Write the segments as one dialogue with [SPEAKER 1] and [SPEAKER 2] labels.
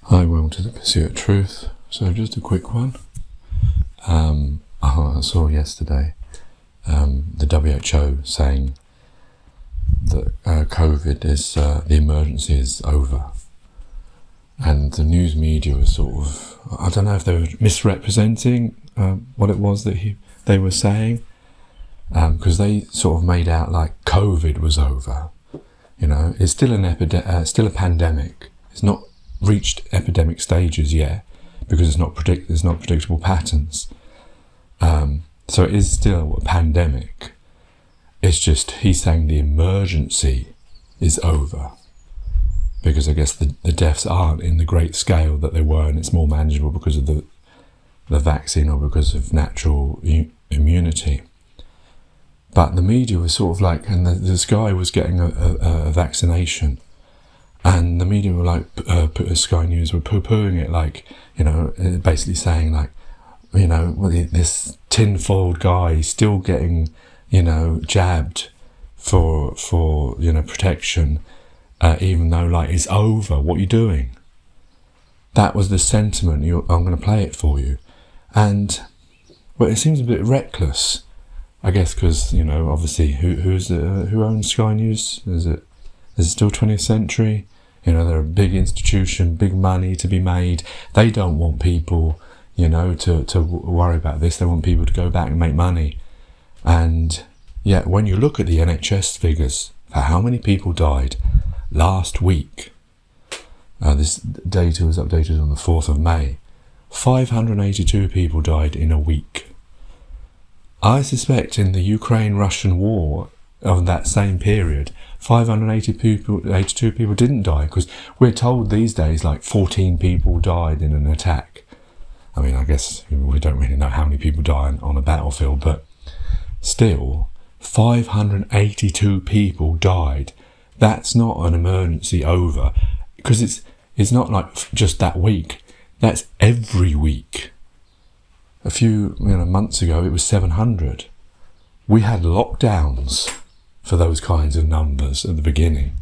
[SPEAKER 1] Hi, welcome to the Pursuit of Truth. So just a quick one. I saw yesterday the WHO saying that COVID is, the emergency is over. And the news media was sort of, I don't know if they were misrepresenting what it was that they were saying, because they sort of made out like COVID was over. You know, it's still still a pandemic. It's not reached epidemic stages yet because there's not predictable patterns. So it is still a pandemic. It's just he's saying the emergency is over because I guess the deaths aren't in the great scale that they were, and it's more manageable because of the vaccine or because of natural immunity. But the media was sort of like, and this guy was getting a vaccination, and the media were like, Sky News were poo-pooing it, like, you know, basically saying like, you know, this tin-foiled guy still getting, you know, jabbed for you know, protection, even though like it's over. What are you doing? That was the sentiment. I'm going to play it for you, and well, it seems a bit reckless. I guess because, you know, obviously, who owns Sky News? Is it still 20th Century? You know, they're a big institution, big money to be made. They don't want people, you know, to worry about this. They want people to go back and make money. And yet, when you look at the NHS figures for how many people died last week, this data was updated on the 4th of May. 582 people died in a week. I suspect in the Ukraine-Russian war of that same period, 582 people didn't die, because we're told these days like 14 people died in an attack. I mean, I guess we don't really know how many people die on a battlefield, but still, 582 people died. That's not an emergency over, because it's not like just that week. That's every week. A few months ago, it was 700. We had lockdowns for those kinds of numbers at the beginning.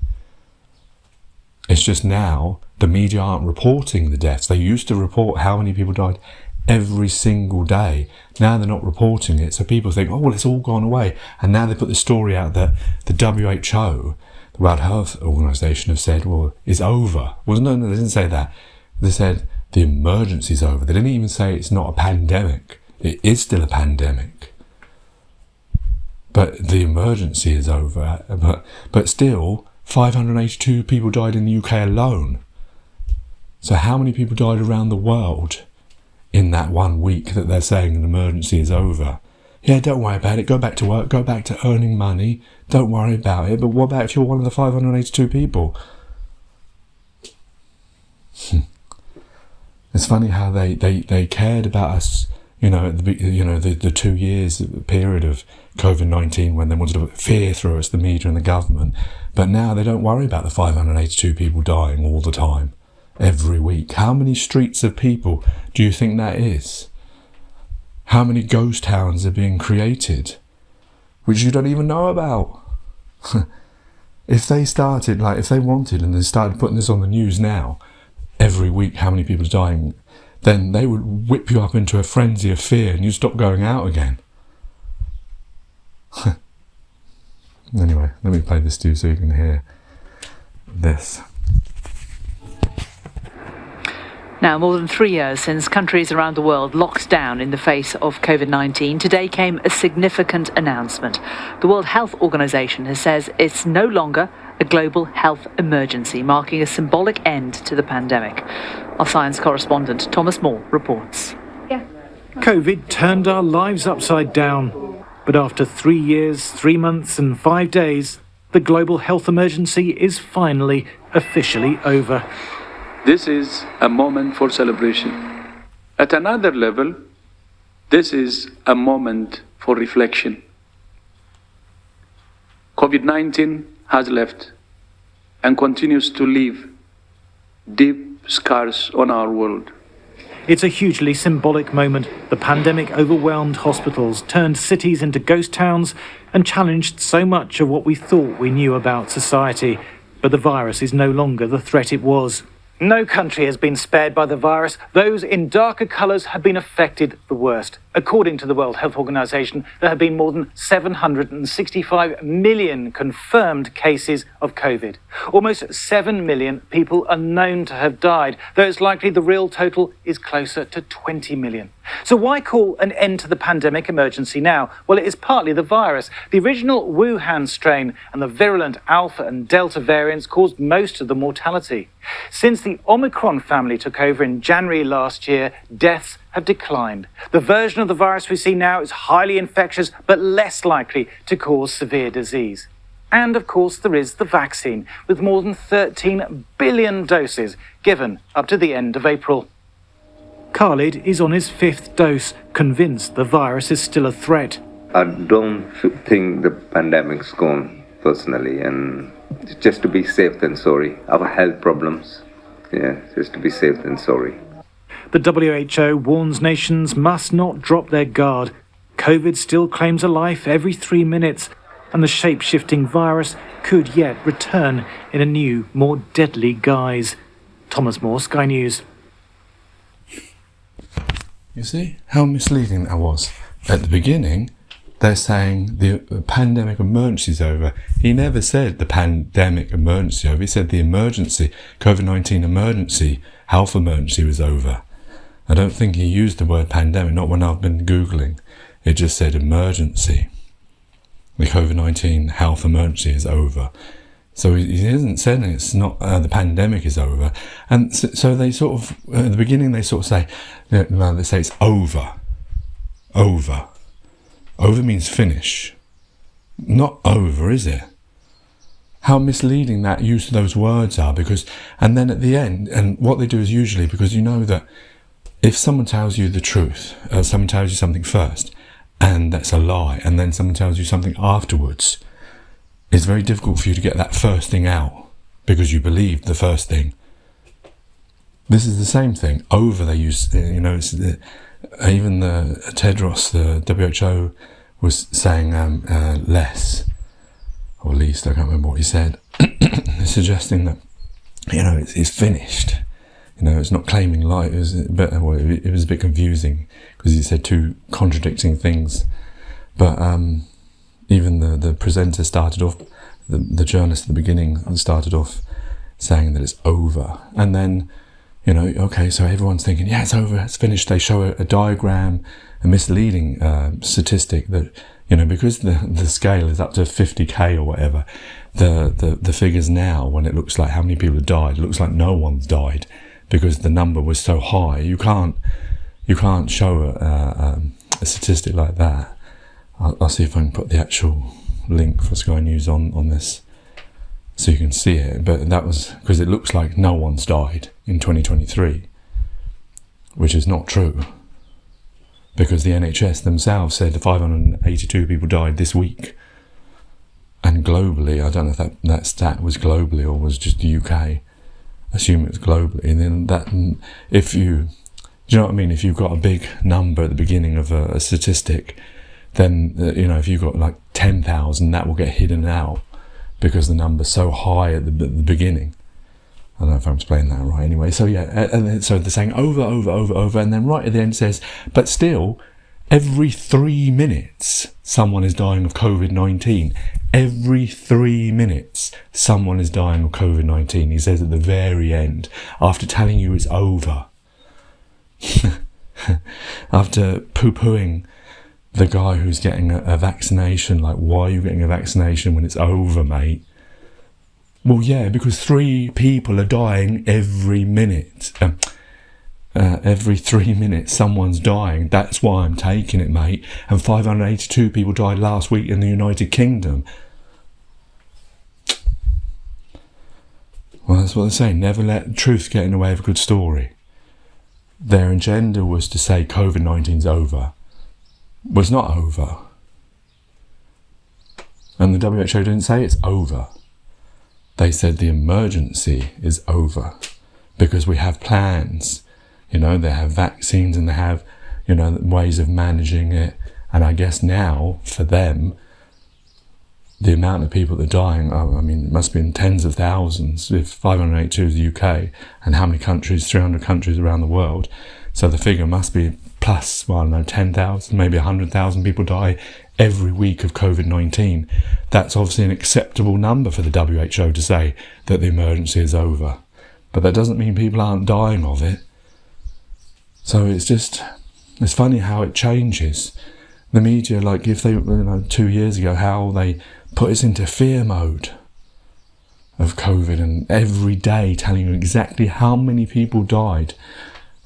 [SPEAKER 1] It's just now the media aren't reporting the deaths. They used to report how many people died every single day. Now they're not reporting it. So people think, oh, well, it's all gone away. And now they put the story out that the WHO, the World Health Organization, have said, well, it's over. Well, no, they didn't say that. They said the emergency's over. They didn't even say it's not a pandemic. It is still a pandemic. But the emergency is over. But still, 582 people died in the UK alone. So how many people died around the world in that 1 week that they're saying an emergency is over? Yeah, don't worry about it. Go back to work. Go back to earning money. Don't worry about it. But what about if you're one of the 582 people? It's funny how they cared about us, you know, at the 2 years period of COVID-19 when they wanted to put fear through us, the media and the government. But now they don't worry about the 582 people dying all the time, every week. How many streets of people do you think that is? How many ghost towns are being created, which you don't even know about? If they started, like, if they wanted and they started putting this on the news now, every week how many people are dying, then they would whip you up into a frenzy of fear and you stop going out again. Anyway, let me play this to you so you can hear this.
[SPEAKER 2] Now, more than 3 years since countries around the world locked down in the face of COVID-19, today came a significant announcement. The World Health Organization says it's no longer a global health emergency, marking a symbolic end to the pandemic. Our science correspondent Thomas Moore reports.
[SPEAKER 3] COVID turned our lives upside down. But after 3 years, 3 months and 5 days, the global health emergency is finally officially over.
[SPEAKER 4] This is a moment for celebration. At another level, this is a moment for reflection. COVID-19 has left and continues to leave deep scars on our world.
[SPEAKER 3] It's a hugely symbolic moment. The pandemic overwhelmed hospitals, turned cities into ghost towns, and challenged so much of what we thought we knew about society. But the virus is no longer the threat it was. No country has been spared by the virus. Those in darker colours have been affected the worst. According to the World Health Organization, there have been more than 765 million confirmed cases of COVID. Almost 7 million people are known to have died, though it's likely the real total is closer to 20 million. So why call an end to the pandemic emergency now? Well, it is partly the virus. The original Wuhan strain and the virulent Alpha and Delta variants caused most of the mortality. Since the Omicron family took over in January last year, deaths have declined. The version of the virus we see now is highly infectious but less likely to cause severe disease. And of course there is the vaccine, with more than 13 billion doses given up to the end of April. Khalid is on his 5th dose, convinced the virus is still a threat.
[SPEAKER 5] I don't think the pandemic's gone, personally, and just to be safe than sorry. Our health problems, just to be safe than sorry.
[SPEAKER 3] The WHO warns nations must not drop their guard. COVID still claims a life every 3 minutes, and the shape-shifting virus could yet return in a new, more deadly guise. Thomas Moore, Sky News.
[SPEAKER 1] You see how misleading that was? At the beginning, they're saying the pandemic emergency is over. He never said the pandemic emergency over. He said the emergency, COVID-19 emergency, health emergency was over. I don't think he used the word pandemic, not when I've been Googling. It just said emergency. The COVID-19 health emergency is over. So he isn't saying it's not, the pandemic is over. And so they sort of, at the beginning they sort of say, they say it's over. Over. Over means finish. Not over, is it? How misleading that use of those words are, because, and then at the end, and what they do is usually, because you know that if someone tells you the truth, someone tells you something first, and that's a lie, and then someone tells you something afterwards, it's very difficult for you to get that first thing out, because you believed the first thing. This is the same thing. Over, they use, it's, even the Tedros, the WHO, was saying less, or least, I can't remember what he said, suggesting that, it's finished. It's not claiming life. It was a bit confusing because he said two contradicting things. But even the presenter started off, the journalist at the beginning started off saying that it's over. And then, okay, so everyone's thinking, yeah, it's over, it's finished. They show a diagram, a misleading statistic that, because the scale is up to 50k or whatever, the figures now, when it looks like how many people have died, it looks like no one's died. Because the number was so high, you can't show a statistic like that. I'll see if I can put the actual link for Sky News on this, so you can see it. But that was because it looks like no one's died in 2023, which is not true. Because the NHS themselves said 582 people died this week, and globally, I don't know if that stat was globally or was just the UK. Assume it's globally, and then that, if you know what I mean? If you've got a big number at the beginning of a statistic, then if you've got like 10,000, that will get hidden out because the number's so high at the beginning. I don't know if I'm explaining that right. Anyway, so yeah, and so they're saying over, and then right at the end it says, but still, every 3 minutes someone is dying of COVID-19. Every 3 minutes, someone is dying of COVID-19. He says at the very end, after telling you it's over, after poo-pooing the guy who's getting a vaccination, like, why are you getting a vaccination when it's over, mate? Well, yeah, because 3 people are dying every minute. Every 3 minutes, someone's dying. That's why I'm taking it, mate. And 582 people died last week in the United Kingdom. Well, that's what they're saying. Never let truth get in the way of a good story. Their agenda was to say COVID-19's over. Well, it's not over. And the WHO didn't say it's over. They said the emergency is over because we have plans. They have vaccines and they have, ways of managing it. And I guess now, for them, the amount of people that are dying, I mean, it must be in tens of thousands, if 582 is the UK, and how many countries, 300 countries around the world. So the figure must be plus, well, I don't know, 10,000, maybe 100,000 people die every week of COVID-19. That's obviously an acceptable number for the WHO to say that the emergency is over. But that doesn't mean people aren't dying of it. So it's funny how it changes. The media, like if they, 2 years ago, how they put us into fear mode of COVID and every day telling you exactly how many people died.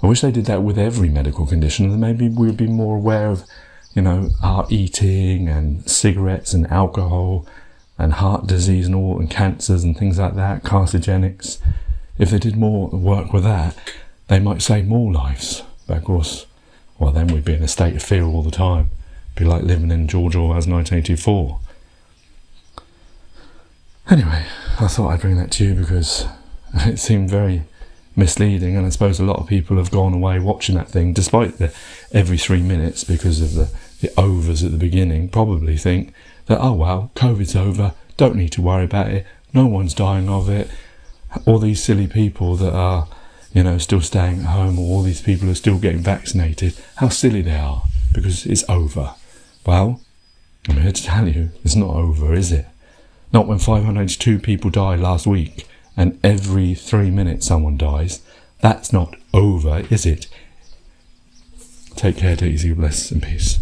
[SPEAKER 1] I wish they did that with every medical condition, then maybe we'd be more aware of, our eating and cigarettes and alcohol and heart disease and all, and cancers and things like that, carcinogenics. If they did more work with that, they might save more lives. But of course, well, then we'd be in a state of fear all the time. Be like living in George Orwell's 1984. Anyway, I thought I'd bring that to you because it seemed very misleading, and I suppose a lot of people have gone away watching that thing, despite the every 3 minutes, because of the overs at the beginning, probably think that, oh well, COVID's over, don't need to worry about it, no one's dying of it. All these silly people that are, still staying at home, or all these people who are still getting vaccinated, how silly they are, because it's over. Well, I'm here to tell you, it's not over, is it? Not when 582 people died last week, and every 3 minutes someone dies. That's not over, is it? Take care, take it easy, bless and peace.